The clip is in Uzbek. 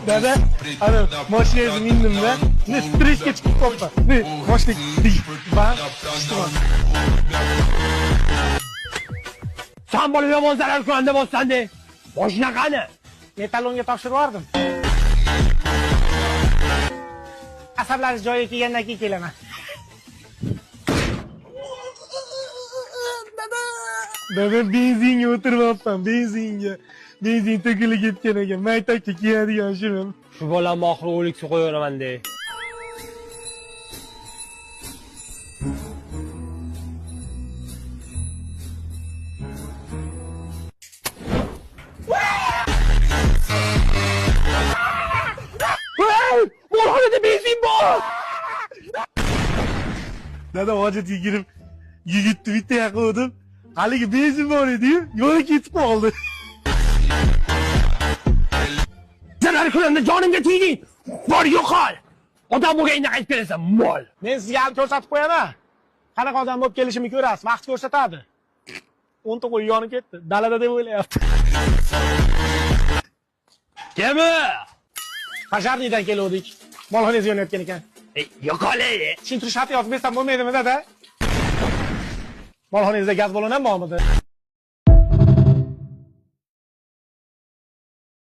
Dada, ana mashinangizni mindim-da. Ne stressga chiqib qolibman. Ne mashina bam, ishtimon. Sen bana yomon zarar ko'rganda bo'lsanda, mashina qani? Metallonga topshirib yubordim. Asablaringiz joyiga kelgandan keyin kelaman. Dada benzinga o'tiribman, benzinga. Benzin to'kilib ketgan ekan. Maytakka kiyadigan shuni. Shu bolamni oxiri o'liksa qo'yaveraman-da. Molxonada benzin bor! Dada hojatga kirib, yigitni bitta yoqdim. Haligi benzin bor edi-yu, yo'lga ketib qoldi. Zarar ko'rganda jonimga tegding. Bor yo'qol. Odam bo'lganingda qaytib kelasan, mol. Men sizga ham ko'rsatib qo'yaman. Qanaqa odam bo'lib kelishimni ko'rasiz, vaqt ko'rsatadi. 10 ta qo'y yonib ketdi. Dalada deb o'ylayapti. Kimi? Pajardiydan keldik. Molxonangizga yonayotgan ekan. Yo'qol. Tushuntirish xati yozib bersam bo'lmaydimi, dada? Molxonangizda gaz balloni ham bormidi?